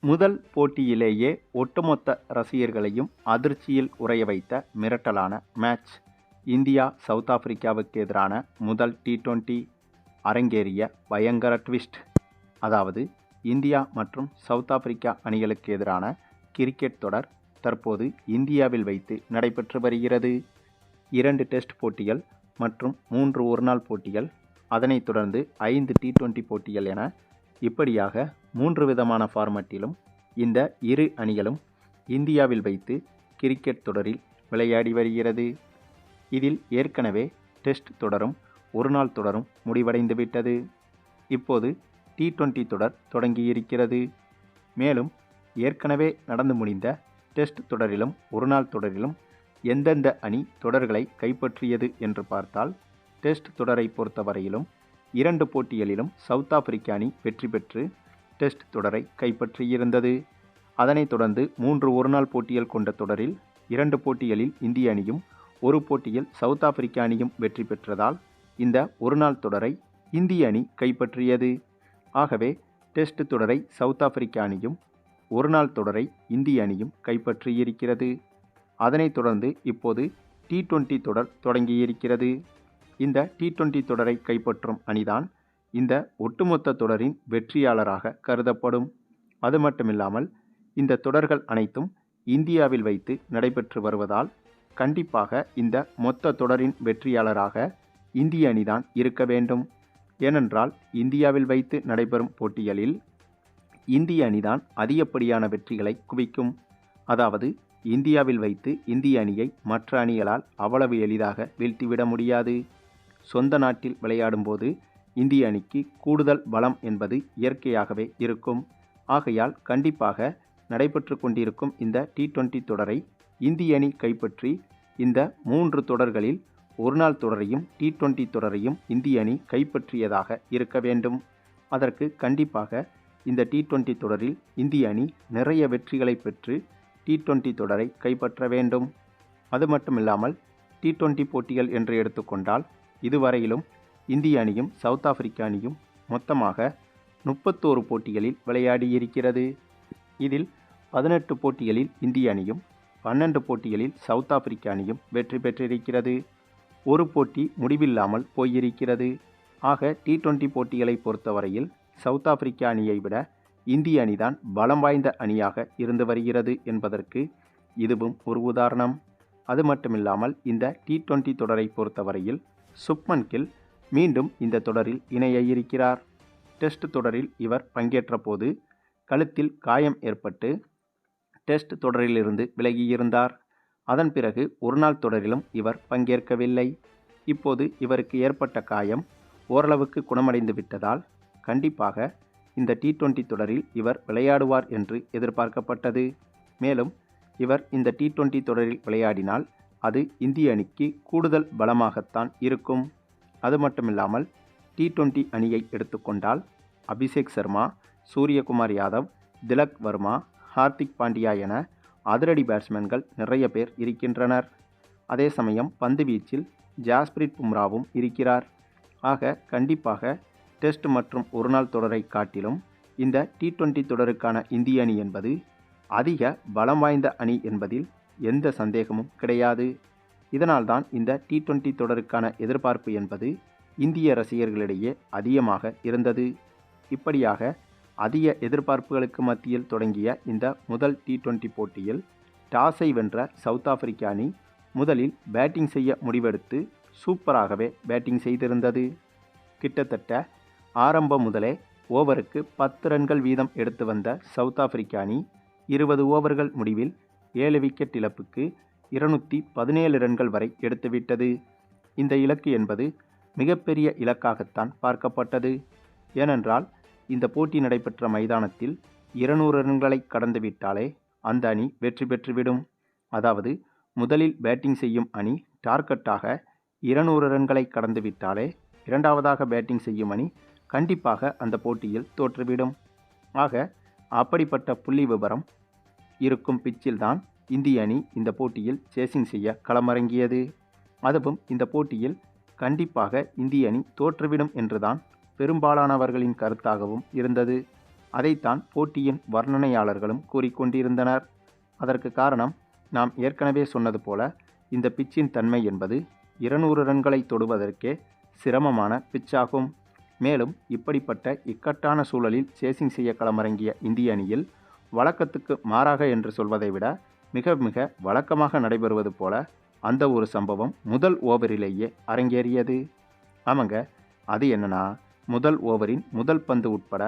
முதல் போட்டியிலேயே ஒட்டுமொத்த ரசிகர்களையும் அதிர்ச்சியில் உறைய வைத்த மிரட்டலான மேட்ச். இந்தியா சவுத் ஆப்பிரிக்காவுக்கு எதிரான முதல் T20 அரங்கேறிய பயங்கர ட்விஸ்ட். அதாவது இந்தியா மற்றும் சவுத் ஆப்பிரிக்கா அணிகளுக்கு எதிரான கிரிக்கெட் தொடர் தற்போது இந்தியாவில் வைத்து நடைபெற்று வருகிறது. 2 டெஸ்ட் போட்டிகள் மற்றும் 3 ஒருநாள் போட்டிகள், அதனைத் தொடர்ந்து 5 T20 போட்டிகள் என இப்படியாக 3 விதமான ஃபார்மட்டிலும் இந்த இரு அணிகளும் இந்தியாவில் வைத்து கிரிக்கெட் தொடரில் விளையாடி வருகிறது. இதில் ஏற்கனவே டெஸ்ட் தொடரும் ஒருநாள் தொடரும் முடிவடைந்துவிட்டது. இப்போது T20 தொடர் தொடங்கியிருக்கிறது. மேலும் ஏற்கனவே நடந்து முடிந்த டெஸ்ட் தொடரிலும் ஒருநாள் தொடரிலும் எந்தெந்த அணி தொடர்களை கைப்பற்றியது என்று பார்த்தால், டெஸ்ட் தொடரை பொறுத்தவரையிலும் 2 போட்டிகளிலும் சவுத் ஆப்பிரிக்க அணி வெற்றி பெற்று டெஸ்ட் தொடரை கைப்பற்றியிருந்தது. அதனைத் தொடர்ந்து 3 ஒருநாள் போட்டிகள் கொண்ட தொடரில் 2 போட்டிகளில் இந்திய அணியும் 1 போட்டியில் சவுத் ஆப்பிரிக்க அணியும் வெற்றி பெற்றதால் இந்த ஒருநாள் தொடரை இந்திய அணி கைப்பற்றியது. ஆகவே டெஸ்ட் தொடரை சவுத் ஆப்பிரிக்க அணியும் ஒருநாள் தொடரை இந்திய அணியும் கைப்பற்றியிருக்கிறது. அதனைத் தொடர்ந்து இப்போது T20 தொடர் தொடங்கியிருக்கிறது. இந்த T20 தொடரை கைப்பற்றும் அணிதான் இந்த ஒட்டுமொத்த தொடரின் வெற்றியாளராக கருதப்படும். அது மட்டுமில்லாமல் இந்த தொடர்கள் அனைத்தும் இந்தியாவில் வைத்து நடைபெற்று வருவதால் கண்டிப்பாக இந்த மொத்த தொடரின் வெற்றியாளராக இந்திய அணிதான் இருக்க வேண்டும். ஏனென்றால் இந்தியாவில் வைத்து நடைபெறும் போட்டிகளில் இந்திய அணிதான் அதிகப்படியான வெற்றிகளை குவிக்கும். அதாவது இந்தியாவில் வைத்து இந்திய அணியை மற்ற அணிகளால் அவ்வளவு எளிதாக வீழ்த்திவிட முடியாது. சொந்த நாட்டில் விளையாடும்போது இந்திய அணிக்கு கூடுதல் பலம் என்பது இயற்கையாகவே இருக்கும். ஆகையால் கண்டிப்பாக நடைபெற்று கொண்டிருக்கும் இந்த T20 தொடரை இந்திய அணி கைப்பற்றி இந்த 3 தொடர்களில் ஒருநாள் தொடரையும் T20 தொடரையும் இந்திய அணி கைப்பற்றியதாக இருக்க வேண்டும். அதற்கு கண்டிப்பாக இந்த T20 தொடரில் இந்திய அணி நிறைய வெற்றிகளை பெற்று T20 தொடரை கைப்பற்ற வேண்டும். அது மட்டுமில்லாமல் T20 போட்டிகள் என்று எடுத்துக்கொண்டால் இதுவரையிலும் இந்திய அணியும் சவுத் ஆப்பிரிக்க அணியும் மொத்தமாக 31 போட்டிகளில் விளையாடியிருக்கிறது. இதில் 18 போட்டிகளில் இந்திய அணியும் 12 போட்டிகளில் சவுத் ஆப்பிரிக்க அணியும் வெற்றி பெற்றிருக்கிறது. ஒரு போட்டி முடிவில்லாமல் போயிருக்கிறது. ஆக T20 போட்டிகளை பொறுத்தவரையில் சவுத் ஆப்பிரிக்க அணியை விட இந்திய அணிதான் பலம் வாய்ந்த அணியாக இருந்து வருகிறது என்பதற்கு இதுவும் ஒரு உதாரணம். அது மட்டுமில்லாமல் இந்த T20 தொடரை பொறுத்தவரையில் சுப்மன் கில் மீண்டும் இந்த தொடரில் இணைய இருக்கிறார். டெஸ்ட் தொடரில் இவர் பங்கேற்ற போது கழுத்தில் காயம் ஏற்பட்டு டெஸ்ட் தொடரிலிருந்து விலகியிருந்தார். அதன் பிறகு ஒருநாள் தொடரிலும் இவர் பங்கேற்கவில்லை. இப்போது இவருக்கு ஏற்பட்ட காயம் ஓரளவுக்கு குணமடைந்து விட்டதால் கண்டிப்பாக இந்த T20 தொடரில் இவர் விளையாடுவார் என்று எதிர்பார்க்கப்பட்டது. மேலும் இவர் இந்த T20 தொடரில் விளையாடினால் அது இந்திய அணிக்கு கூடுதல் பலமாகத்தான் இருக்கும். அது மட்டுமில்லாமல் T20 அணியை எடுத்துக்கொண்டால் அபிஷேக் சர்மா, சூரியகுமார் யாதவ், திலக் வர்மா, ஹார்திக் பாண்டியா என அதிரடி பேட்ஸ்மேன்கள் நிறைய பேர் இருக்கின்றனர். அதே சமயம் பந்து வீச்சில் ஜாஸ்பிரிட் பும்ராவும் இருக்கிறார். ஆக கண்டிப்பாக டெஸ்ட் மற்றும் ஒருநாள் தொடரை காட்டிலும் இந்த T20 தொடருக்கான இந்திய அணி என்பது அதிக பலம் வாய்ந்த அணி என்பதில் எந்த சந்தேகமும் கிடையாது. இதனால்தான் இந்த T20 தொடருக்கான எதிர்பார்ப்பு என்பது இந்திய ரசிகர்களிடையே அதிகமாக இருந்தது. இப்படியாக அதிக எதிர்பார்ப்புகளுக்கு மத்தியில் தொடங்கிய இந்த முதல் T20 போட்டியில் டாஸை வென்ற சவுத் ஆப்பிரிக்க அணி முதலில் பேட்டிங் செய்ய முடிவெடுத்து சூப்பராகவே பேட்டிங் செய்திருந்தது. கிட்டத்தட்ட ஆரம்பம் முதலே ஓவருக்கு 10 ரன்கள் வீதம் எடுத்து வந்த சவுத் ஆப்பிரிக்க அணி 20 ஓவர்கள் முடிவில் 7 விக்கெட் இழப்புக்கு 217 ரன்கள் வரை எடுத்துவிட்டது. இந்த இலக்கு என்பது மிகப்பெரிய இலக்காகத்தான் பார்க்கப்பட்டது. ஏனென்றால் இந்த போட்டி நடைபெற்ற மைதானத்தில் 200 ரன்களை கடந்துவிட்டாலே அந்த அணி வெற்றி பெற்றுவிடும். அதாவது முதலில் பேட்டிங் செய்யும் அணி டார்கெட்டாக 200 ரன்களை கடந்துவிட்டாலே இரண்டாவதாக பேட்டிங் செய்யும் அணி கண்டிப்பாக அந்த போட்டியில் தோற்றுவிடும். ஆக அப்படிப்பட்ட புள்ளி விவரம் இருக்கும் பிச்சில்தான் இந்திய அணி இந்த போட்டியில் சேசிங் செய்ய களமிறங்கியது. அதுவும் இந்த போட்டியில் கண்டிப்பாக இந்திய அணி தோற்றுவிடும் என்றுதான் பெரும்பாலானவர்களின் கருத்தாகவும் இருந்தது. அதைத்தான் போட்டியின் வர்ணனையாளர்களும் கூறிக்கொண்டிருந்தனர். அதற்கு காரணம் நாம் ஏற்கனவே சொன்னது போல இந்த பிச்சின் தன்மை என்பது 200 ரன்களை தொடுவதற்கே சிரமமான பிச்சாகும். மேலும் இப்படிப்பட்ட இக்கட்டான சூழலில் சேசிங் செய்ய களமிறங்கிய இந்திய அணியில் வழக்கத்துக்கு மாறாக என்று சொல்வதை விட மிக மிக வழக்கமாக நடைபெறுவது போல அந்த ஒரு சம்பவம் முதல் ஓவரிலேயே அரங்கேறியது. ஆமாங்க, அது என்னன்னா, முதல் ஓவரின் முதல் பந்து உட்பட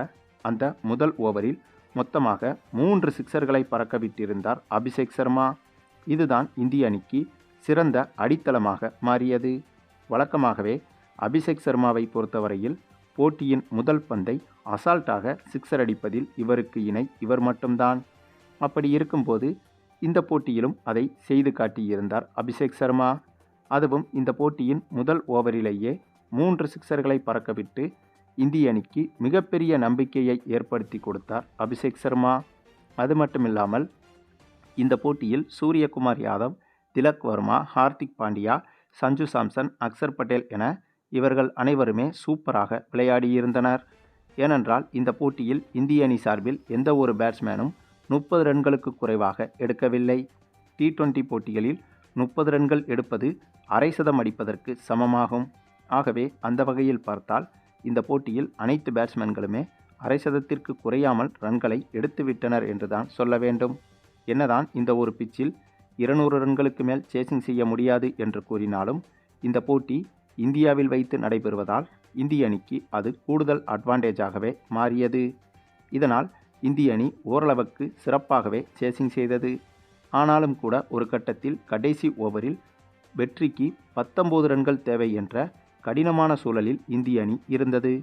அந்த முதல் ஓவரில் மொத்தமாக 3 சிக்சர்களை பறக்க விட்டிருந்தார் அபிஷேக் சர்மா. இதுதான் இந்திய அணிக்கு சிறந்த அடித்தளமாக மாறியது. வழக்கமாகவே அபிஷேக் சர்மாவை பொறுத்தவரையில் போட்டியின் முதல் பந்தை அசால்ட்டாக சிக்ஸர் அடிப்பதில் இவருக்கு இணை இவர் மட்டும்தான். அப்படி இருக்கும்போது இந்த போட்டியிலும் அதை செய்து காட்டியிருந்தார் அபிஷேக் சர்மா. அதுவும் இந்த போட்டியின் முதல் ஓவரிலேயே 3 சிக்சர்களை பறக்கவிட்டு இந்திய அணிக்கு மிகப்பெரிய நம்பிக்கையை ஏற்படுத்தி கொடுத்தார் அபிஷேக் சர்மா. அது மட்டுமில்லாமல் இந்த போட்டியில் சூரியகுமார் யாதவ், திலக் வர்மா, ஹார்திக் பாண்டியா, சஞ்சு சாம்சன், அக்சர் பட்டேல் என இவர்கள் அனைவருமே சூப்பராக விளையாடியிருந்தனர். ஏனென்றால் இந்த போட்டியில் இந்திய அணி சார்பில் எந்த ஒரு பேட்ஸ்மேனும் 30 ரன்களுக்கு குறைவாக எடுக்கவில்லை. T20 போட்டிகளில் 30 ரன்கள் எடுப்பது அரை சதம் அடிப்பதற்கு சமமாகும். ஆகவே அந்த வகையில் பார்த்தால் இந்த போட்டியில் அனைத்து பேட்ஸ்மேன்களுமே அரை சதத்திற்கு குறையாமல் ரன்களை எடுத்துவிட்டனர் என்றுதான் சொல்ல வேண்டும். என்னதான் இந்த ஒரு பிச்சில் 200 ரன்களுக்கு மேல் சேசிங் செய்ய முடியாது என்று கூறினாலும் இந்த போட்டி இந்தியாவில் வைத்து நடைபெறுவதால் இந்திய அணிக்கு அது கூடுதல் அட்வான்டேஜாகவே மாறியது. இதனால் இந்திய அணி ஓரளவுக்கு சிறப்பாகவே சேசிங் செய்தது. ஆனாலும் கூட ஒரு கட்டத்தில் கடைசி ஓவரில் வெற்றிக்கு 19 ரன்கள் தேவை என்ற கடினமான சூழலில் இந்திய அணி இருந்தது.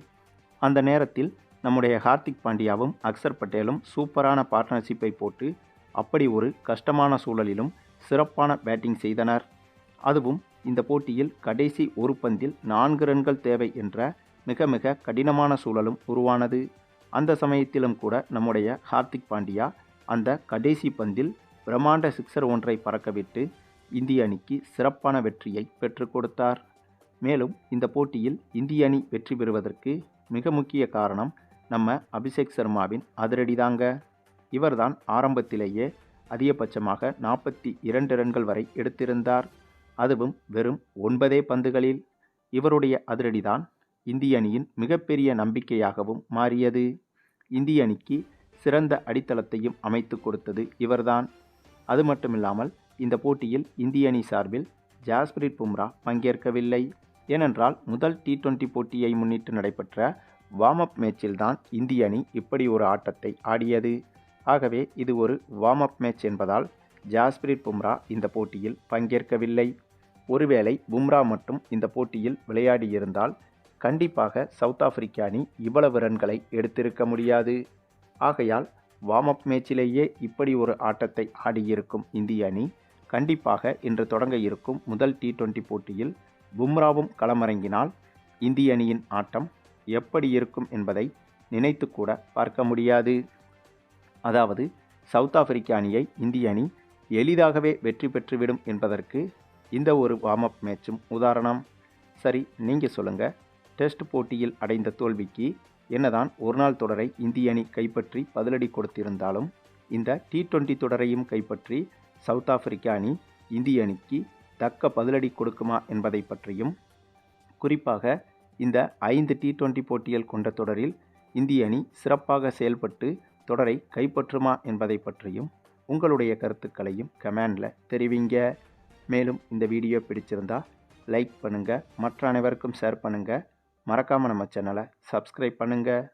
அந்த நேரத்தில் நம்முடைய ஹார்திக் பாண்டியாவும் அக்சர் பட்டேலும் சூப்பரான பார்ட்னர்ஷிப்பை போட்டு அப்படி ஒரு கஷ்டமான சூழலிலும் சிறப்பான பேட்டிங் செய்தனர். அதுவும் இந்த போட்டியில் கடைசி ஒரு பந்தில் 4 ரன்கள் தேவை என்ற மிக மிக கடினமான சூழலும் உருவானது. அந்த சமயத்திலும் கூட நம்முடைய ஹார்திக் பாண்டியா அந்த கடைசி பந்தில் பிரம்மாண்ட சிக்ஸர் ஒன்றை பறக்கவிட்டு இந்திய அணிக்கு சிறப்பான வெற்றியை பெற்றுக் கொடுத்தார். மேலும் இந்த போட்டியில் இந்திய அணி வெற்றி பெறுவதற்கு மிக முக்கிய காரணம் நம்ம அபிஷேக் சர்மாவின் அதிரடிதாங்க. இவர்தான் ஆரம்பத்திலேயே அதிகபட்சமாக 42 ரன்கள் வரை எடுத்திருந்தார். அதுவும் வெறும் 9 பந்துகளில். இவருடைய அதிரடிதான் இந்திய அணியின் மிகப்பெரிய நம்பிக்கையாகவும் மாறியது. இந்திய அணிக்கு சிறந்த அடித்தளத்தையும் அமைத்து கொடுத்தது இவர்தான். அது மட்டுமில்லாமல் இந்த போட்டியில் இந்திய அணி சார்பில் ஜாஸ்பிரிட் பும்ரா பங்கேற்கவில்லை. ஏனென்றால் முதல் T20 போட்டியை முன்னிட்டு நடைபெற்ற வார்ம் அப் மேட்சில்தான் இந்திய அணி இப்படி ஒரு ஆட்டத்தை ஆடியது. ஆகவே இது ஒரு வார்ம் அப் மேட்ச் என்பதால் ஜாஸ்பிரிட் பும்ரா இந்த போட்டியில் பங்கேற்கவில்லை. ஒருவேளை பும்ரா மட்டும் இந்த போட்டியில் விளையாடியிருந்தால் கண்டிப்பாக சவுத் ஆப்பிரிக்க அணி இவ்வளவு ரன்களை எடுத்திருக்க முடியாது. ஆகையால் வார்ம் அப் மேட்சிலேயே இப்படி ஒரு ஆட்டத்தை ஆடியிருக்கும் இந்திய அணி கண்டிப்பாக இன்று தொடங்க இருக்கும் முதல் T20 போட்டியில் பும்ராவும் களமிறங்கினால் இந்திய அணியின் ஆட்டம் எப்படி இருக்கும் என்பதை நினைத்து கூட பார்க்க முடியாது. அதாவது சவுத் ஆப்பிரிக்க அணியை இந்திய அணி எளிதாகவே வெற்றி பெற்றுவிடும் என்பதற்கு இந்த ஒரு வார்ம் அப் மேட்சும் உதாரணம். சரி, நீங்கள் சொல்லுங்கள், டெஸ்ட் போட்டியில் அடைந்த தோல்விக்கு என்னதான் ஒரு நாள் தொடரை இந்திய அணி கைப்பற்றி பதிலடி கொடுத்திருந்தாலும் இந்த T20 தொடரையும் கைப்பற்றி சவுத் ஆப்பிரிக்க அணி இந்திய அணிக்கு தக்க பதிலடி கொடுக்குமா என்பதை பற்றியும், குறிப்பாக இந்த 5 T20 போட்டிகள் கொண்ட தொடரில் இந்திய அணி சிறப்பாக செயல்பட்டு தொடரை கைப்பற்றுமா என்பதை பற்றியும் உங்களுடைய கருத்துக்களையும் கமெண்டில் தெரிவிங்க. மேலும் இந்த வீடியோ பிடிச்சிருந்தா லைக் பண்ணுங்கள், மற்ற அனைவருக்கும் ஷேர் பண்ணுங்கள், மறக்காமல் நம்ம சேனலை சப்ஸ்கிரைப் பண்ணுங்கள்.